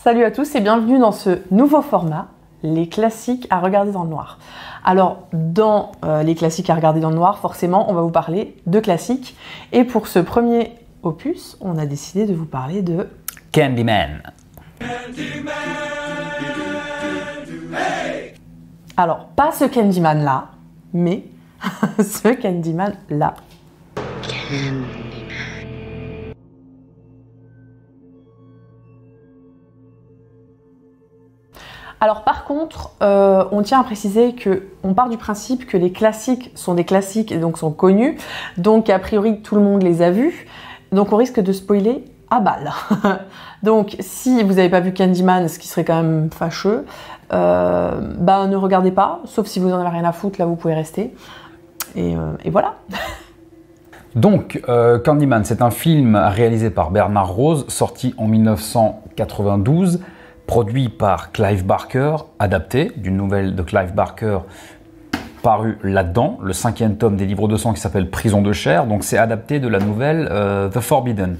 Salut à tous et bienvenue dans ce nouveau format, les classiques à regarder dans le noir. Alors, dans les classiques à regarder dans le noir, forcément, on va vous parler de classiques. Et pour ce premier opus, on a décidé de vous parler de Candyman. Alors, pas ce Candyman-là, mais ce Candyman-là. Alors par contre, on tient à préciser qu'on part du principe que les classiques sont des classiques et donc sont connus, donc a priori tout le monde les a vus, donc on risque de spoiler à balle. Donc si vous n'avez pas vu Candyman, ce qui serait quand même fâcheux, ne regardez pas, sauf si vous en avez rien à foutre, là vous pouvez rester, et voilà. Donc, Candyman, c'est un film réalisé par Bernard Rose, sorti en 1992, produit par Clive Barker, adapté d'une nouvelle de Clive Barker parue là-dedans, le 5e tome des Livres de sang qui s'appelle Prison de chair. Donc c'est adapté de la nouvelle The Forbidden,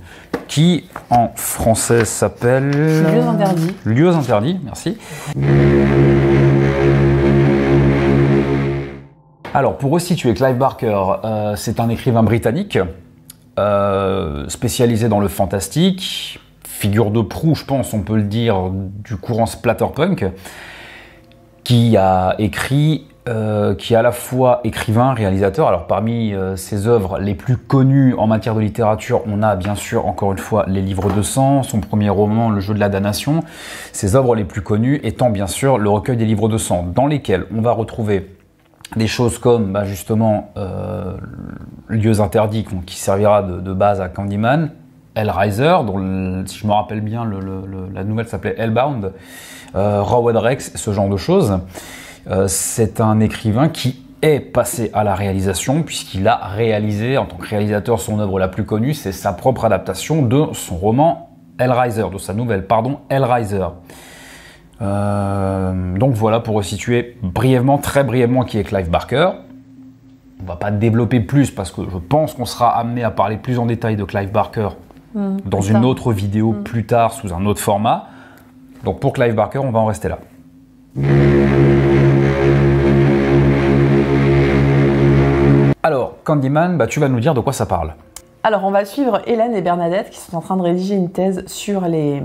qui en français s'appelle... Lieux interdits. Lieux interdits, merci. Alors, pour resituer, Clive Barker, c'est un écrivain britannique, spécialisé dans le fantastique, figure de proue, je pense, on peut le dire, du courant splatterpunk, qui a écrit, qui est à la fois écrivain, réalisateur. Alors, parmi ses œuvres les plus connues en matière de littérature, on a bien sûr, encore une fois, Les Livres de sang, son premier roman, Le jeu de la damnation. Ses œuvres les plus connues étant bien sûr le recueil des Livres de sang, dans lesquels on va retrouver des choses comme justement Lieux interdits, qui servira de base à Candyman, Hellraiser, dont si je me rappelle bien la nouvelle s'appelait Hellbound, Howard Rex, ce genre de choses. C'est un écrivain qui est passé à la réalisation puisqu'il a réalisé en tant que réalisateur son œuvre la plus connue, c'est sa propre adaptation de son roman Hellraiser, de sa nouvelle, Hellraiser. Donc voilà pour resituer brièvement, très brièvement qui est Clive Barker. On va pas développer plus parce que je pense qu'on sera amené à parler plus en détail de Clive Barker dans une autre vidéo plus tard sous un autre format. Donc pour Clive Barker, on va en rester là. Alors Candyman, tu vas nous dire de quoi ça parle. Alors on va suivre Hélène et Bernadette qui sont en train de rédiger une thèse sur les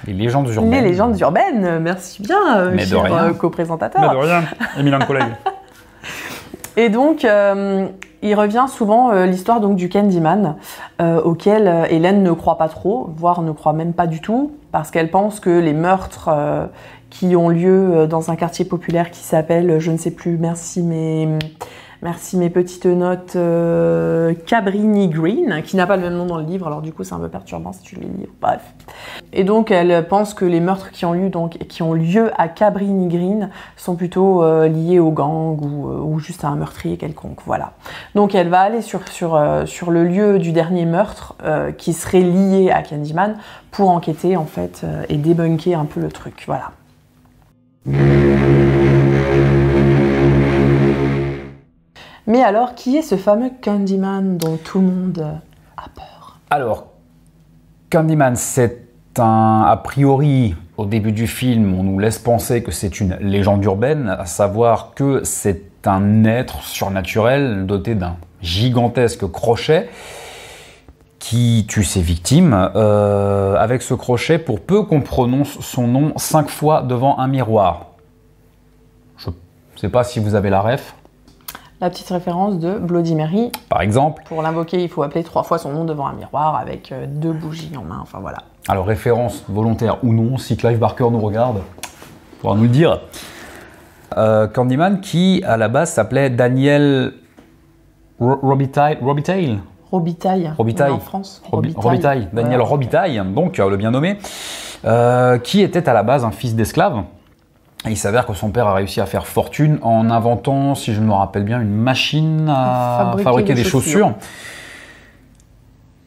légendes urbaines. Les légendes urbaines, merci bien, cher co-présentateur. Mais de rien, éminent collègue. Et donc, il revient souvent l'histoire donc du Candyman, auquel Hélène ne croit pas trop, voire ne croit même pas du tout, parce qu'elle pense que les meurtres qui ont lieu dans un quartier populaire qui s'appelle, je ne sais plus, merci mes petites notes, Cabrini Green, qui n'a pas le même nom dans le livre, alors du coup c'est un peu perturbant si tu lis le livre, bref. Et donc elle pense que les meurtres qui ont lieu à Cabrini Green sont plutôt liés au gang ou juste à un meurtrier quelconque, voilà. Donc elle va aller sur le lieu du dernier meurtre qui serait lié à Candyman pour enquêter en fait et débunker un peu le truc, voilà. Mais alors, qui est ce fameux Candyman dont tout le monde a peur? Alors, Candyman, c'est a priori, au début du film, on nous laisse penser que c'est une légende urbaine, à savoir que c'est un être surnaturel doté d'un gigantesque crochet qui tue ses victimes. Avec ce crochet, pour peu qu'on prononce son nom 5 fois devant un miroir. Je ne sais pas si vous avez la ref. La petite référence de Bloody Mary. Par exemple. Pour l'invoquer, il faut appeler 3 fois son nom devant un miroir avec 2 bougies en main, enfin voilà. Alors, référence volontaire ou non, si Clive Barker nous regarde, il pourra nous le dire. Candyman qui, à la base, s'appelait Daniel Robitaille. Robitaille en France. Robitaille, Daniel Robitaille, donc le bien nommé, qui était à la base un fils d'esclave. Il s'avère que son père a réussi à faire fortune en inventant, si je me rappelle bien, une machine à fabriquer des chaussures.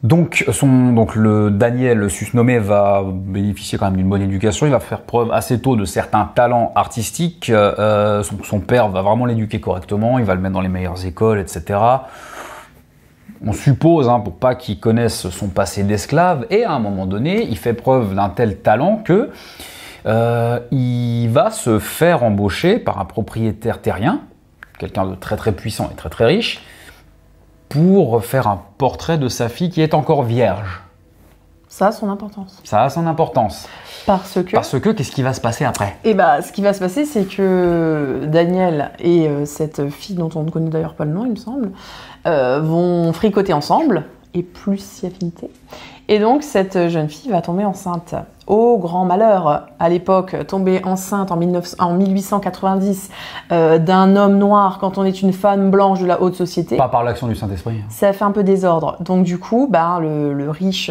Donc le Daniel, le susnommé, va bénéficier quand même d'une bonne éducation. Il va faire preuve assez tôt de certains talents artistiques. Son père va vraiment l'éduquer correctement. Il va le mettre dans les meilleures écoles, etc. on suppose, hein, pour pas qu'il connaisse son passé d'esclave, et à un moment donné, il fait preuve d'un tel talent que il va se faire embaucher par un propriétaire terrien, quelqu'un de très très puissant et très très riche, pour faire un portrait de sa fille qui est encore vierge. Ça a son importance. Ça a son importance. Parce que, qu'est-ce qui va se passer après? Et bah, ce qui va se passer, c'est que Daniel et cette fille dont on ne connaît d'ailleurs pas le nom, il me semble, vont fricoter ensemble, et plus si affinité. Et donc, cette jeune fille va tomber enceinte. Au grand malheur, à l'époque, tomber enceinte en 1890 d'un homme noir quand on est une femme blanche de la haute société. Pas par l'action du Saint-Esprit. Ça fait un peu désordre. Donc du coup, le riche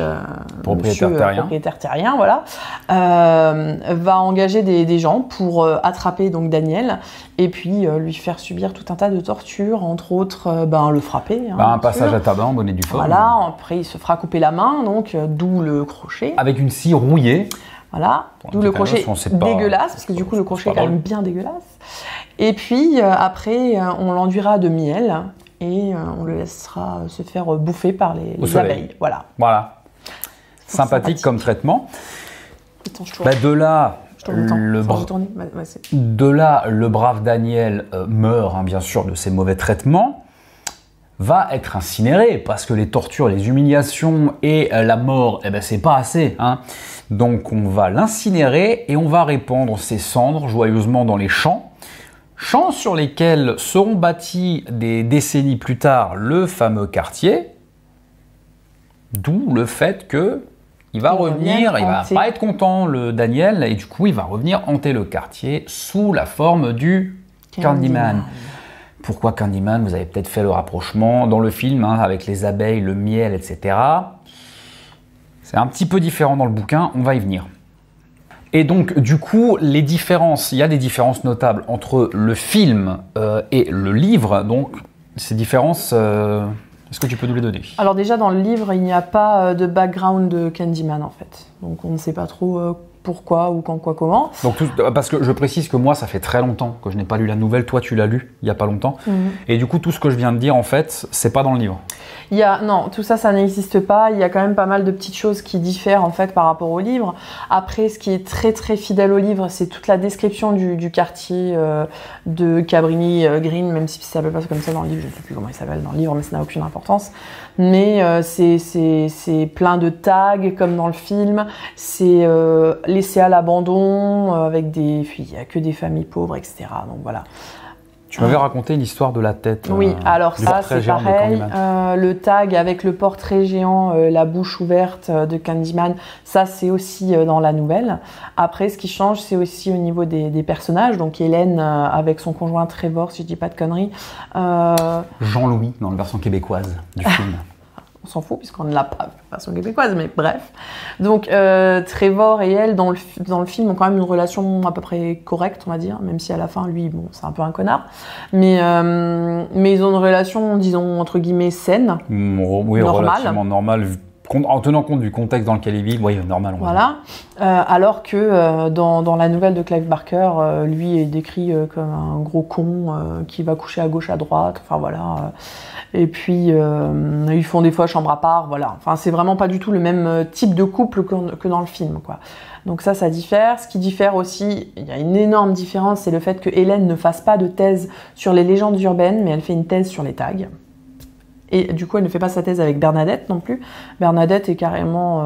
propriétaire terrien, voilà, va engager des gens pour attraper donc Daniel et puis lui faire subir tout un tas de tortures, entre autres le frapper. Un passage à tabac en bonnet due forme. Voilà, après il se fera couper la main, donc d'où le crochet. Avec une scie rouillée. Voilà, d'où le crochet dégueulasse, parce que du coup le crochet est quand même bien dégueulasse. Et puis après, on l'enduira de miel et on le laissera se faire bouffer par les abeilles. Voilà. Sympathique comme traitement. Attends, de là, le brave Daniel meurt, hein, bien sûr, de ses mauvais traitements. Va être incinéré parce que les tortures, les humiliations et la mort, c'est pas assez. Hein. Donc on va l'incinérer et on va répandre ses cendres joyeusement dans les champs. Champs sur lesquels seront bâtis des décennies plus tard le fameux quartier. D'où le fait que il va revenir, il va pas être content le Daniel et du coup il va revenir hanter le quartier sous la forme du Candyman. Pourquoi Candyman? Vous avez peut-être fait le rapprochement dans le film, hein, avec les abeilles, le miel, etc. C'est un petit peu différent dans le bouquin, on va y venir. Et donc, du coup, il y a des différences notables entre le film et le livre. Donc, ces différences, est-ce que tu peux nous les donner? Alors déjà, dans le livre, il n'y a pas de background de Candyman, en fait. Donc, on ne sait pas trop pourquoi ou quand, quoi, comment. Donc, parce que je précise que moi, ça fait très longtemps que je n'ai pas lu la nouvelle. Toi, tu l'as lu il n'y a pas longtemps. Et du coup, tout ce que je viens de dire, en fait, c'est pas dans le livre. Non, tout ça, ça n'existe pas. Il y a quand même pas mal de petites choses qui diffèrent en fait par rapport au livre. Après, ce qui est très très fidèle au livre, c'est toute la description du quartier de Cabrini Green, même si ça s'appelle pas comme ça dans le livre, je ne sais plus comment il s'appelle dans le livre, mais ça n'a aucune importance. Mais c'est plein de tags comme dans le film. C'est laissé à l'abandon avec il n'y a que des familles pauvres, etc. Donc voilà. Tu m'avais raconté l'histoire de la tête. Oui, alors ça c'est pareil. Le tag avec le portrait géant, la bouche ouverte de Candyman, ça c'est aussi dans la nouvelle. Après, ce qui change, c'est aussi au niveau des personnages. Donc Hélène avec son conjoint Trevor, si je dis pas de conneries. Jean-Louis dans la version québécoise du film. On s'en fout puisqu'on ne l'a pas version québécoise, mais bref. Donc Trevor et elle dans le film ont quand même une relation à peu près correcte, on va dire, même si à la fin lui, bon, c'est un peu un connard, mais ils ont une relation, disons entre guillemets saine, oui, relativement normale. En tenant compte du contexte dans lequel il vit, oui, normal. Voilà. Alors que dans la nouvelle de Clive Barker, lui est décrit comme un gros con qui va coucher à gauche, à droite. Enfin voilà. Et puis ils font des fois chambre à part. Voilà. Enfin, c'est vraiment pas du tout le même type de couple que dans le film, quoi. Donc ça diffère. Ce qui diffère aussi, il y a une énorme différence, c'est le fait que Hélène ne fasse pas de thèse sur les légendes urbaines, mais elle fait une thèse sur les tags. Et du coup, elle ne fait pas sa thèse avec Bernadette non plus. Bernadette est carrément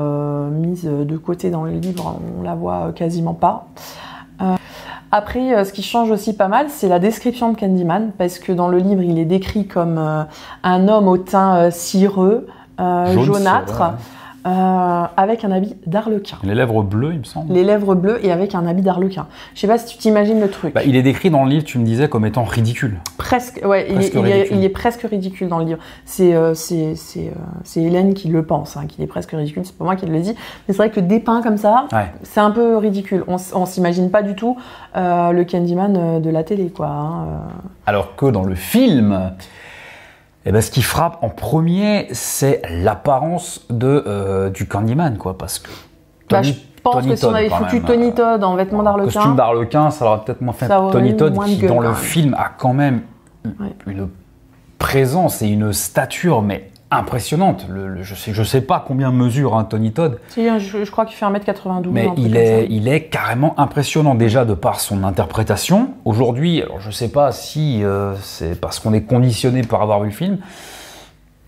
mise de côté dans le livre, on la voit quasiment pas. Après, ce qui change aussi pas mal, c'est la description de Candyman, parce que dans le livre, il est décrit comme un homme au teint cireux, jaunâtre, avec un habit d'arlequin. Les lèvres bleues, il me semble. Les lèvres bleues et avec un habit d'arlequin. Je sais pas si tu t'imagines le truc. Il est décrit dans le livre, tu me disais, comme étant ridicule. Presque, ouais, il est presque ridicule dans le livre. C'est Hélène qui le pense, hein, qu'il est presque ridicule, c'est pas moi qui le dis. Mais c'est vrai que dépeint comme ça, c'est un peu ridicule. On s'imagine pas du tout le Candyman de la télé, quoi. Hein. Alors que dans le film... ce qui frappe en premier, c'est l'apparence du Candyman, quoi, parce que je pense que si on avait foutu Tony Todd en vêtements d'arlequin... Costume d'arlequin, ça aurait peut-être moins fait. Tony Todd, qui dans le film a quand même une présence et une stature, mais impressionnante. Je sais pas combien mesure Tony Todd. Si, je crois qu'il fait 1m92. Mais il est carrément impressionnant déjà de par son interprétation. Aujourd'hui, alors je sais pas si c'est parce qu'on est conditionné par avoir vu le film,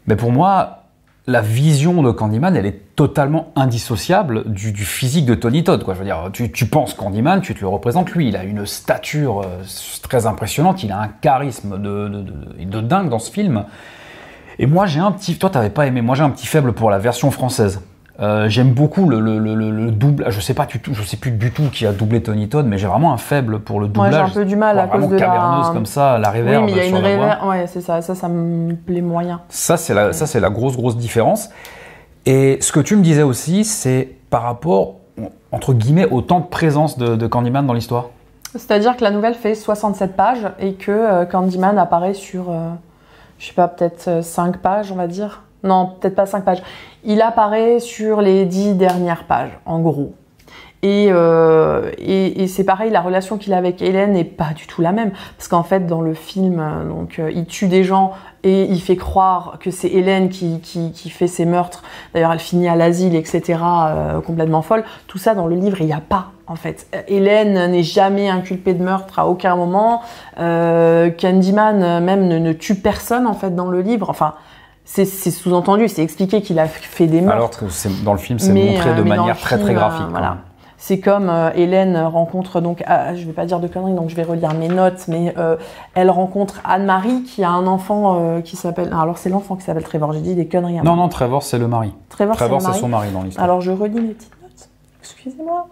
mais pour moi, la vision de Candyman, elle est totalement indissociable du physique de Tony Todd, quoi. Je veux dire, tu penses Candyman, tu te le représentes lui. Il a une stature très impressionnante, il a un charisme de dingue dans ce film. Et moi, toi, t'avais pas aimé. Moi, j'ai un petit faible pour la version française. J'aime beaucoup le double. Je sais plus du tout qui a doublé Tony Todd, mais j'ai vraiment un faible pour le doublage. Ouais, j'ai un peu du mal à cause de caverneuse comme ça, la réverb. Oui, mais il y a une réverb. Ouais, c'est ça. Ça me plaît moyen. Ça, c'est la grosse différence. Et ce que tu me disais aussi, c'est par rapport, entre guillemets, au temps de présence de Candyman dans l'histoire. C'est-à-dire que la nouvelle fait 67 pages et que Candyman apparaît sur, je sais pas, peut-être 5 pages, on va dire. Non, peut-être pas 5 pages. Il apparaît sur les 10 dernières pages, en gros. Et c'est pareil, la relation qu'il a avec Hélène n'est pas du tout la même. Parce qu'en fait, dans le film, il tue des gens et il fait croire que c'est Hélène qui fait ces meurtres. D'ailleurs, elle finit à l'asile, etc., complètement folle. Tout ça, dans le livre, il n'y a pas, en fait. Hélène n'est jamais inculpée de meurtre à aucun moment. Candyman, même, ne tue personne, en fait, dans le livre. Enfin... C'est sous-entendu, c'est expliqué qu'il a fait des meurtres. Alors que dans le film, c'est montré de manière très graphique. Voilà. C'est comme Hélène rencontre, donc, je vais pas dire de conneries, donc je vais relire mes notes, mais elle rencontre Anne-Marie qui a un enfant qui s'appelle... Alors c'est l'enfant qui s'appelle Trevor, j'ai dit des conneries. Non, Trevor c'est le mari. Trevor c'est son mari dans l'histoire. Alors je relis mes petites notes, excusez-moi.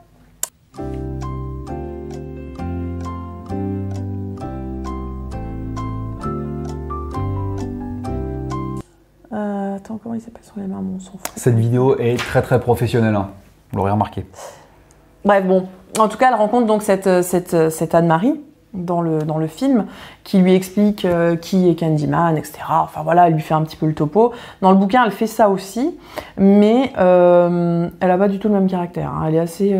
Attends, comment il s'appelle sur les mains, mon sang fou. Cette vidéo est très professionnelle, hein. Vous l'aurez remarqué. Bref, bon. En tout cas, elle rencontre donc cette Anne-Marie dans le film qui lui explique qui est Candyman, etc. Enfin voilà, elle lui fait un petit peu le topo. Dans le bouquin, elle fait ça aussi, mais elle a pas du tout le même caractère. Hein. Elle est assez...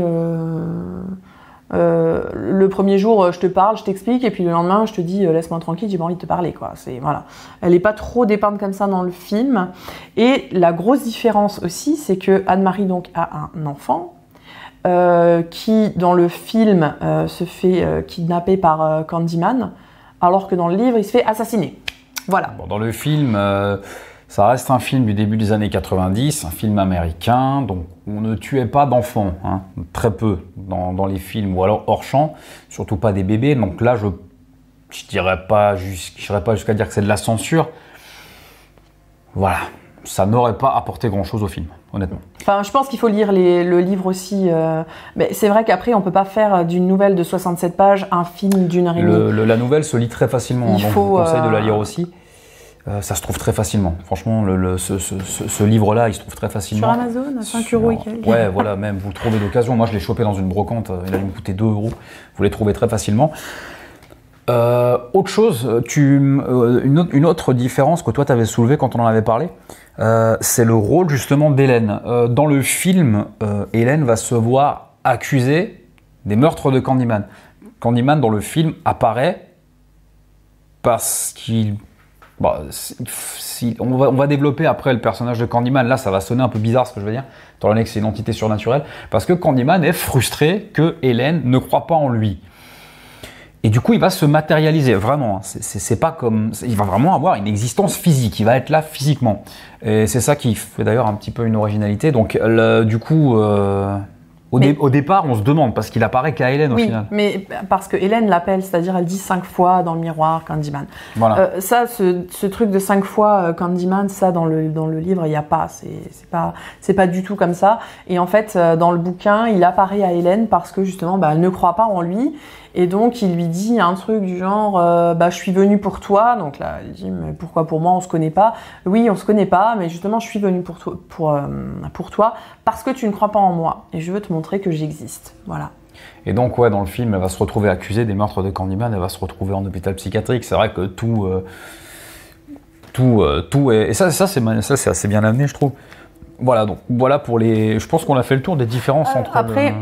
le premier jour, je te parle, je t'explique, et puis le lendemain, je te dis laisse-moi tranquille, j'ai pas envie de te parler, quoi. Voilà. Elle est pas trop dépeinte comme ça dans le film. Et la grosse différence aussi, c'est que Anne-Marie donc a un enfant qui, dans le film, se fait kidnapper par Candyman, alors que dans le livre, il se fait assassiner. Voilà. Bon, dans le film, ça reste un film du début des années 90, un film américain, donc on ne tuait pas d'enfants, hein, très peu dans les films, ou alors hors champ, surtout pas des bébés. Donc là, je n'irais pas jusqu'à dire que c'est de la censure. Voilà, ça n'aurait pas apporté grand-chose au film, honnêtement. Enfin, je pense qu'il faut lire le livre aussi. Mais c'est vrai qu'après, on ne peut pas faire d'une nouvelle de 67 pages un film d'une heure et demie. La nouvelle se lit très facilement, donc je vous conseille de la lire aussi. Ça se trouve très facilement. Franchement, ce livre-là, il se trouve très facilement. Sur Amazon, à 5 € et quelques. Ouais, voilà, même, vous le trouvez d'occasion. Moi, je l'ai chopé dans une brocante, il allait me coûter 2 €. Vous les trouvez très facilement. Autre chose, une autre différence que toi, tu avais soulevée quand on en avait parlé, c'est le rôle justement d'Hélène. Dans le film, Hélène va se voir accusée des meurtres de Candyman. Candyman, dans le film, apparaît parce qu'il... Bon, on va développer après le personnage de Candyman. Là, ça va sonner un peu bizarre ce que je veux dire, étant donné que c'est une entité surnaturelle, parce que Candyman est frustré que Hélène ne croit pas en lui. Et du coup, il va se matérialiser, vraiment. C'est pas comme... Il va vraiment avoir une existence physique, il va être là physiquement. Et c'est ça qui fait d'ailleurs un petit peu une originalité. Donc, du coup... Au départ, on se demande, parce qu'il apparaît qu'à Hélène au final. Mais parce que Hélène l'appelle, c'est-à-dire elle dit 5 fois dans le miroir Candyman. Voilà. Ce truc de 5 fois Candyman, ça dans le livre, il n'y a pas. C'est pas du tout comme ça. Et en fait, dans le bouquin, il apparaît à Hélène parce que justement, elle ne croit pas en lui. Et donc, il lui dit un truc du genre je suis venu pour toi. Donc là, elle dit mais pourquoi pour moi, on se connaît pas. Oui, on se connaît pas, mais justement, je suis venu pour toi parce que tu ne crois pas en moi et je veux te montrer que j'existe. Voilà. Et donc, ouais, dans le film, elle va se retrouver accusée des meurtres de Candyman, elle va se retrouver en hôpital psychiatrique. C'est vrai que tout est... Et ça c'est assez bien amené, je trouve. Voilà, donc voilà pour les... Je pense qu'on a fait le tour des différences entre... Après...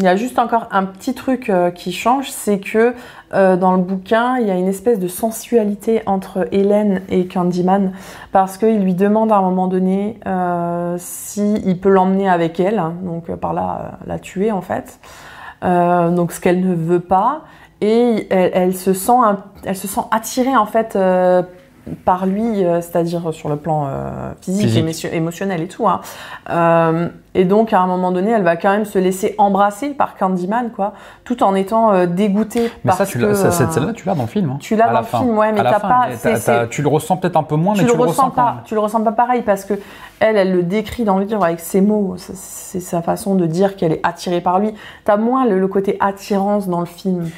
Il y a juste encore un petit truc qui change, c'est que dans le bouquin, il y a une espèce de sensualité entre Hélène et Candyman, parce qu'il lui demande à un moment donné s'il peut l'emmener avec elle, hein, donc par là la tuer en fait, donc ce qu'elle ne veut pas, et elle se sent attirée en fait par lui, c'est-à-dire sur le plan physique. Émotionnel et tout. Hein. Et donc, à un moment donné, elle va quand même se laisser embrasser par Candyman, quoi, tout en étant dégoûtée. Mais ça, cette scène-là, tu l'as dans le film. Hein. Tu l'as dans le film, ouais, mais t'as pas... Tu le ressens peut-être un peu moins, mais tu le ressens pas. Tu le ressens pas pareil, parce que elle le décrit dans le livre avec ses mots. C'est sa façon de dire qu'elle est attirée par lui. T'as moins le côté attirance dans le film.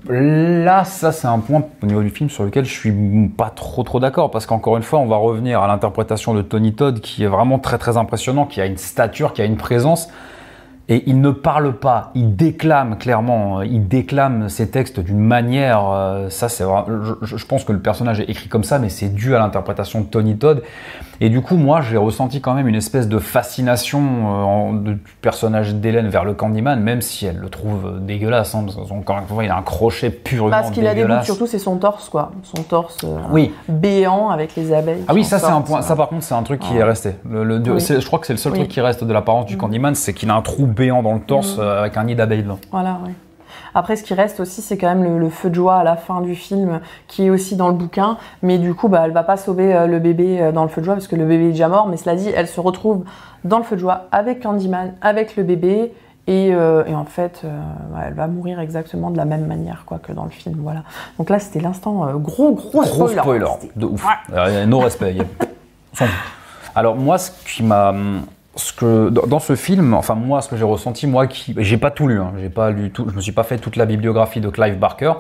Là, ça c'est un point au niveau du film sur lequel je suis pas trop d'accord, parce qu'encore une fois, on va revenir à l'interprétation de Tony Todd qui est vraiment très impressionnant, qui a une stature, qui a une présence, et il ne parle pas, il déclame clairement, il déclame ses textes d'une manière, ça c'est vraiment, je pense que le personnage est écrit comme ça, mais c'est dû à l'interprétation de Tony Todd. Et du coup, moi, j'ai ressenti quand même une espèce de fascination du personnage d'Hélène vers le Candyman, même si elle le trouve dégueulasse. Hein, parce qu'encore une fois, il a un crochet purement dégueulasse. Parce qu'il a des bouts, surtout, c'est son torse, quoi. Son torse oui. béant avec les abeilles. Ah oui, ça, c'est un point. Ça, par contre, c'est un truc qui est resté. Oui. Je crois que c'est le seul truc qui reste de l'apparence du Candyman, c'est qu'il a un trou béant dans le torse avec un nid d'abeilles dedans. Voilà, oui. Après, ce qui reste aussi, c'est quand même le feu de joie à la fin du film, qui est aussi dans le bouquin. Mais du coup, elle va pas sauver le bébé dans le feu de joie, parce que le bébé est déjà mort. Mais cela dit, elle se retrouve dans le feu de joie avec Candyman, avec le bébé. Et en fait, elle va mourir exactement de la même manière quoi, que dans le film. Voilà. Donc là, c'était l'instant gros spoiler. De ouf. Ouais. No respect. Alors moi, dans ce film, enfin moi, ce que j'ai ressenti, j'ai pas tout lu, hein, j'ai pas lu tout, je me suis pas fait toute la bibliographie de Clive Barker.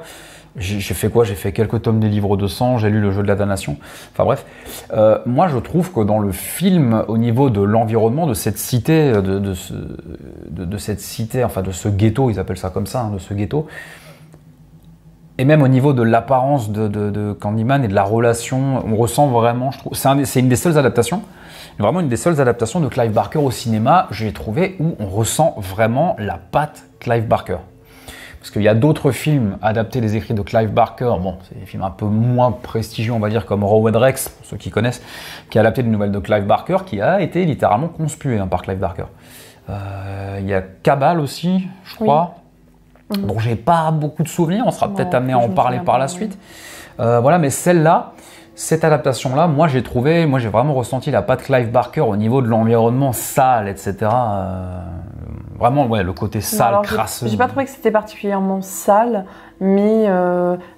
J'ai fait quoi? J'ai fait quelques tomes des livres de sang, j'ai lu Le Jeu de la damnation. Enfin bref, moi je trouve que dans le film, au niveau de l'environnement de cette cité, de cette cité, enfin de ce ghetto, ils appellent ça comme ça, hein, de ce ghetto. Et même au niveau de l'apparence de Candyman et de la relation, on ressent vraiment, je trouve, c'est une des seules adaptations. Vraiment une des seules adaptations de Clive Barker au cinéma, j'ai trouvé, où on ressent vraiment la patte Clive Barker. Parce qu'il y a d'autres films adaptés des écrits de Clive Barker, bon, c'est des films un peu moins prestigieux, on va dire, comme Rowan Rex, pour ceux qui connaissent, qui a adapté des nouvelles de Clive Barker, qui a été littéralement conspué par Clive Barker. Il y a Cabal aussi, je crois, dont j'ai pas beaucoup de souvenirs, on sera peut-être amené à en parler par la suite. Voilà, mais celle-là, cette adaptation-là, moi j'ai vraiment ressenti la patte Clive Barker au niveau de l'environnement sale, etc. Vraiment, ouais, le côté sale, crasseux. J'ai pas trouvé que c'était particulièrement sale, mais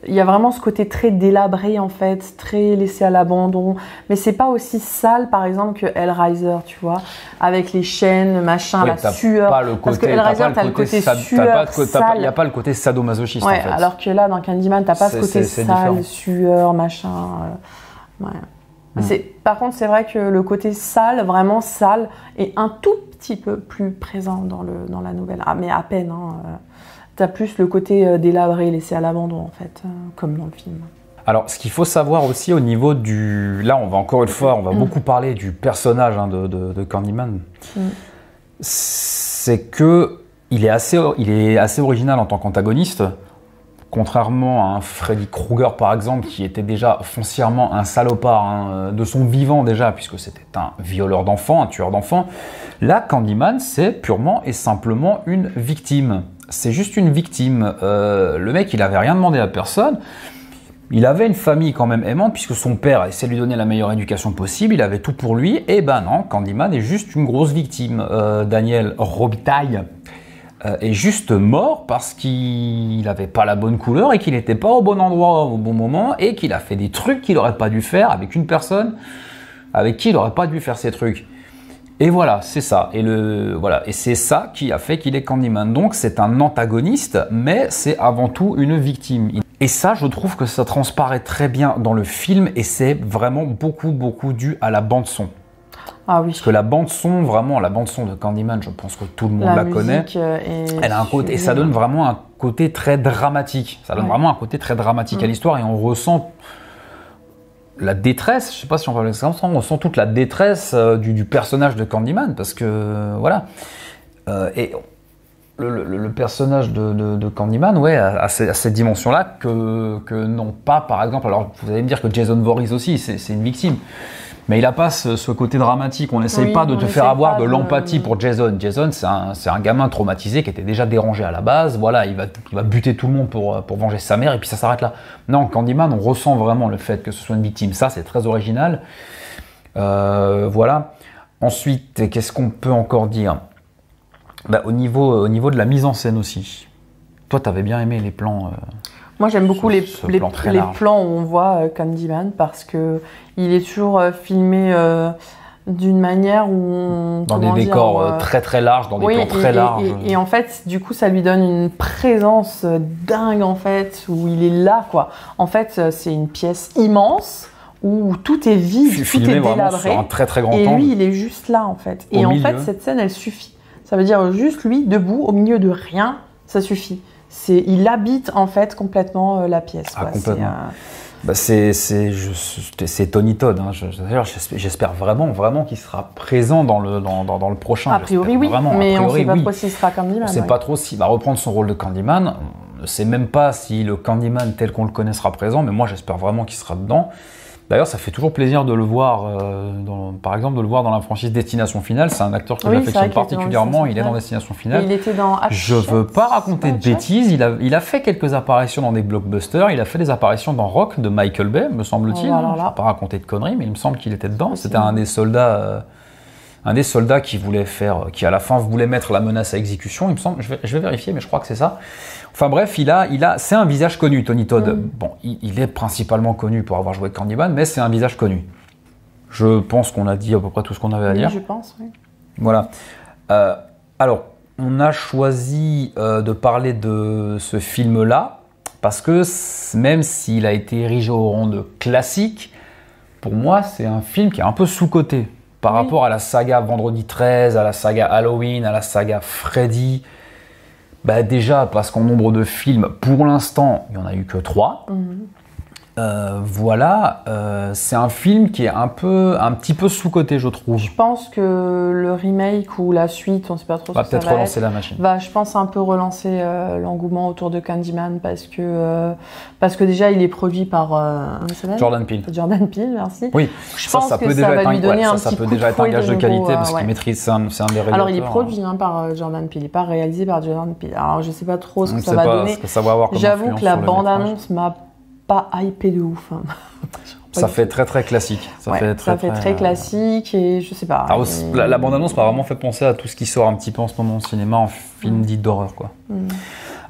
il y a vraiment ce côté très délabré en fait, très laissé à l'abandon. Mais c'est pas aussi sale, par exemple, que Hellraiser, tu vois, avec les chaînes, machin, la sueur. Parce que Hellraiser, t'as le côté sueur, sale. Il n'y a pas le côté sadomasochiste, ouais, en fait. Alors que là, dans Candyman, t'as pas ce côté sale, différent. Sueur, machin. Ouais. Par contre, c'est vrai que le côté sale, vraiment sale, est un tout petit peu plus présent dans la nouvelle. Ah, mais à peine. Hein. T'as plus le côté délabré, laissé à l'abandon, en fait, comme dans le film. Alors, ce qu'il faut savoir aussi au niveau du... Là, on va encore une fois, on va beaucoup parler du personnage de Candyman. C'est que il est assez original en tant qu'antagoniste. Contrairement à un Freddy Krueger par exemple, qui était déjà foncièrement un salopard de son vivant déjà, puisque c'était un violeur d'enfants, un tueur d'enfants, là Candyman c'est purement et simplement une victime. C'est juste une victime. Le mec il avait rien demandé à personne, il avait une famille quand même aimante, puisque son père a essayé de lui donner la meilleure éducation possible, il avait tout pour lui, et ben non, Candyman est juste une grosse victime. Daniel Robitaille est juste mort parce qu'il n'avait pas la bonne couleur et qu'il n'était pas au bon endroit au bon moment et qu'il a fait des trucs qu'il n'aurait pas dû faire avec une personne avec qui il n'aurait pas dû faire ces trucs. Et voilà, c'est ça. Et c'est ça qui a fait qu'il est Candyman. Donc c'est un antagoniste, mais c'est avant tout une victime. Et ça, je trouve que ça transparaît très bien dans le film et c'est vraiment beaucoup dû à la bande son. Ah oui. Parce que la bande son de Candyman, je pense que tout le monde la connaît. Elle a un côté, et ça donne vraiment un côté très dramatique. Ça donne vraiment un côté très dramatique à l'histoire, et on ressent la détresse, je sais pas si on parle de ça, on ressent toute la détresse du personnage de Candyman, parce que voilà. Et le personnage de Candyman, a cette dimension-là que n'ont pas, par exemple. Alors, vous allez me dire que Jason Voorhees aussi, c'est une victime. Mais il n'a pas ce côté dramatique. On n'essaye pas de te faire avoir de l'empathie pour Jason. Jason, c'est un gamin traumatisé qui était déjà dérangé à la base. Voilà, il va buter tout le monde pour venger sa mère, et puis ça s'arrête là. Non, Candyman, on ressent vraiment le fait que ce soit une victime. Ça, c'est très original. Voilà. Ensuite, qu'est-ce qu'on peut encore dire ? Au niveau de la mise en scène aussi. Toi, tu avais bien aimé les plans. Moi, j'aime beaucoup les plans où on voit Candyman, parce que il est toujours filmé d'une manière où dans des décors très très larges, dans des plans très larges. Et en fait, du coup, ça lui donne une présence dingue, en fait, où il est là, quoi. En fait, c'est une pièce immense où tout est vide, tout est délabré. Sur un très très grand et angle. lui, il est juste là, en fait. Et en fait, cette scène, elle suffit. Ça veut dire juste lui, debout, au milieu de rien, ça suffit. Il habite en fait complètement la pièce. Ah, complètement. C'est Tony Todd. Hein. J'espère vraiment qu'il sera présent dans le prochain. A priori, oui. Vraiment, mais on ne sait pas oui. trop s'il sera Candyman. On ne sait pas trop s'il va reprendre son rôle de Candyman. On ne sait même pas si le Candyman tel qu'on le connaît sera présent, mais moi j'espère vraiment qu'il sera dedans. D'ailleurs, ça fait toujours plaisir de le voir, par exemple, dans la franchise Destination Finale. C'est un acteur que j'affectionne particulièrement. Il est dans Destination Finale. Et il était dans Hatchet. Je veux pas raconter de bêtises. Il a fait quelques apparitions dans des blockbusters. Il a fait des apparitions dans Rock de Michael Bay, me semble-t-il. Je ne vais pas raconter de conneries, mais il me semble qu'il était dedans. C'était un des soldats qui à la fin voulait mettre la menace à exécution. Il me semble. Je vais vérifier, mais je crois que c'est ça. Enfin bref, c'est un visage connu, Tony Todd. Bon, il est principalement connu pour avoir joué Candyman, mais c'est un visage connu. Je pense qu'on a dit à peu près tout ce qu'on avait à dire. Je pense, oui. Voilà. Alors, on a choisi de parler de ce film-là, parce que même s'il a été érigé au rang de classique, pour moi, c'est un film qui est un peu sous-coté par rapport à la saga Vendredi 13, à la saga Halloween, à la saga Freddy. Déjà, parce qu'en nombre de films, pour l'instant, il n'y en a eu que 3. C'est un film qui est un petit peu sous-coté, je trouve. Je pense que le remake ou la suite, on ne sait pas trop ce que ça va peut-être relancer la machine. Je pense un peu relancer l'engouement autour de Candyman, parce que déjà il est produit par Jordan Peele. Jordan Peele, merci. Oui, je pense que ça va lui donner un petit coup de être un gage de qualité, parce qu'il maîtrise, c'est un des réalisateurs. Alors il est produit par Jordan Peele, il n'est pas réalisé par Jordan Peele. Alors je ne sais pas trop ce que ça va donner. J'avoue que la bande-annonce m'a pas hypé de ouf. Hein. Ça fait très très classique. Ça fait très classique, et je sais pas. Alors, la bande-annonce m'a vraiment fait penser à tout ce qui sort un petit peu en ce moment au cinéma, en film dit d'horreur, quoi.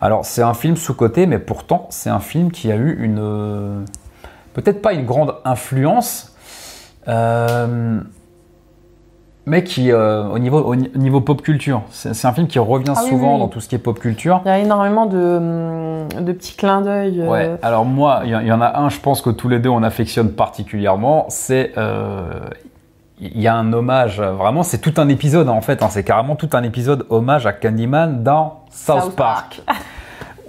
Alors c'est un film sous-coté, mais pourtant c'est un film qui a eu peut-être pas une grande influence, mais qui, au niveau pop culture, c'est un film qui revient souvent dans tout ce qui est pop culture. Il y a énormément de petits clins d'œil. Ouais, alors moi, il y en a un, je pense que tous les deux on affectionne particulièrement, c'est... il y a un hommage, vraiment, c'est tout un épisode en fait, c'est carrément tout un épisode hommage à Candyman dans South Park.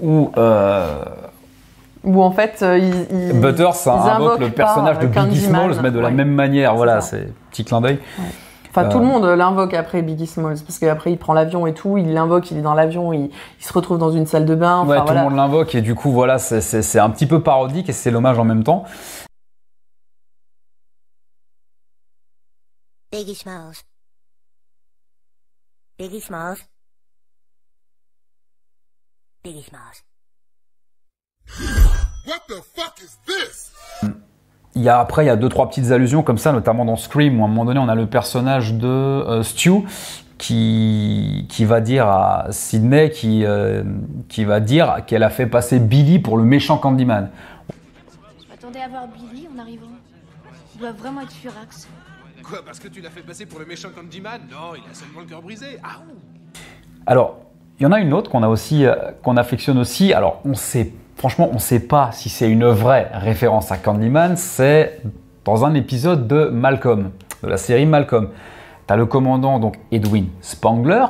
Où en fait, Butters invoque le personnage de Biggie Smalls, mais de la même manière, voilà, c'est petit clin d'œil. Ouais. Enfin, tout le monde l'invoque après, Biggie Smalls, parce qu'après il prend l'avion et tout, il l'invoque, il est dans l'avion, il se retrouve dans une salle de bain. Ouais, tout le monde l'invoque, et du coup, voilà, c'est un petit peu parodique, et c'est l'hommage en même temps. Biggie Smalls. Biggie Smalls. Biggie Smalls. What the fuck is this? Après, il y a 2-3 petites allusions comme ça, notamment dans Scream, où à un moment donné, on a le personnage de Stu qui va dire à Sidney, qui va dire qu'elle a fait passer Billy pour le méchant Candyman. Je m'attendais à voir Billy en arrivant. Il doit vraiment être furax. Quoi, parce que tu l'as fait passer pour le méchant Candyman? Non, il a seulement le cœur brisé. Ah ouh. Alors, il y en a une autre qu'on affectionne aussi. Alors, franchement, on ne sait pas si c'est une vraie référence à Candyman. C'est dans un épisode de Malcolm. de la série Malcolm. Tu as le commandant, donc Edwin Spangler,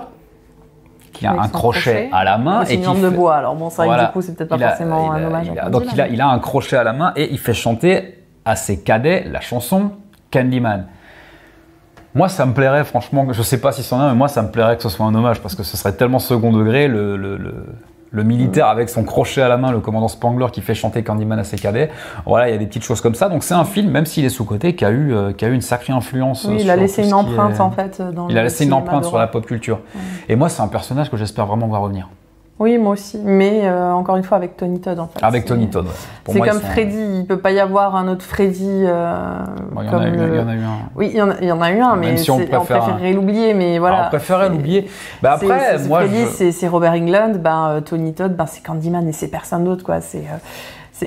qui a Avec un son crochet à la main. C'est et une qui jambe de fait- bois, alors bon, c'est vrai Voilà. que du coup, c'est peut-être pas forcément un hommage. Donc il a un crochet à la main et il fait chanter à ses cadets la chanson Candyman. Moi, ça me plairait, franchement, je sais pas si c'en est un, mais moi, ça me plairait que ce soit un hommage parce que ce serait tellement second degré, le militaire avec son crochet à la main, le commandant Spangler qui fait chanter Candyman à ses cadets. Voilà, il y a des petites choses comme ça. Donc, c'est un film, même s'il est sous-coté, qui a eu une sacrée influence. Oui, il sur a laissé tout une ce qui empreinte, est- en fait, dans Il a le laissé une cinéma empreinte sur la d'horreur. pop culture. Et moi, c'est un personnage que j'espère vraiment voir revenir. Oui, moi aussi. Mais encore une fois, avec Tony Todd, en fait. Avec C'est- Tony Todd, ouais. Pour C'est moi, comme ils sont- Freddy. Il peut pas y avoir un autre Freddy Bon, il y en comme a eu- le- il y en a eu un. Oui, il y en a eu un, mais Même si on on préfère préférerait l'oublier. Mais voilà. Alors, on préférait C'est- l'oublier. Bah, après, c'est moi, Freddy, c'est Robert Englund, Tony Todd, c'est Candyman et c'est personne d'autre, quoi.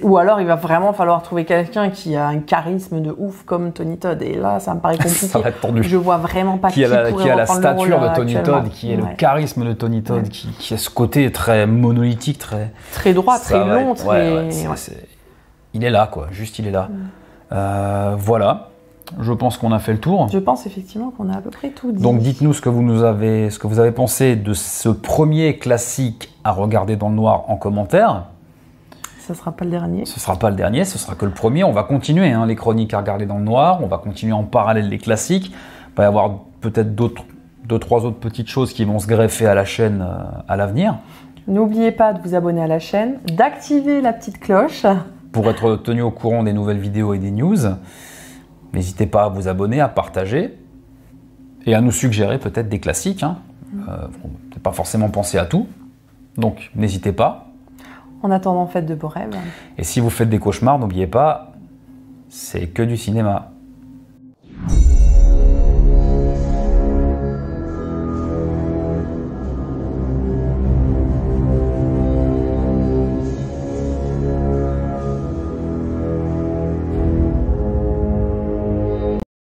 Ou alors, il va vraiment falloir trouver quelqu'un qui a un charisme de ouf comme Tony Todd. Et là, ça me paraît compliqué. ça va être tendu. Je vois vraiment pas Qui a la pourrait reprendre le stature rôle, de Tony actuellement. Todd, qui est le Ouais. charisme de Tony Todd, qui a ce côté très monolithique, très... Très droit, Ça très va long, être- très. ouais, il est là, quoi. Juste, il est là. Voilà. Je pense qu'on a fait le tour. Je pense effectivement qu'on a à peu près tout dit. Donc, dites-nous ce que vous avez pensé de ce premier classique à regarder dans le noir en commentaire. Ça sera pas le dernier. Ce ne sera pas le dernier, ce sera que le premier. On va continuer les chroniques à regarder dans le noir. On va continuer en parallèle les classiques. Il va y avoir peut-être deux, trois autres petites choses qui vont se greffer à la chaîne à l'avenir. N'oubliez pas de vous abonner à la chaîne, d'activer la petite cloche. Pour être tenu au courant des nouvelles vidéos et des news, n'hésitez pas à vous abonner, à partager et à nous suggérer peut-être des classiques. On n'a pas forcément pensé à tout, donc n'hésitez pas. En attendant, faites de beaux rêves. Et si vous faites des cauchemars, n'oubliez pas, c'est que du cinéma.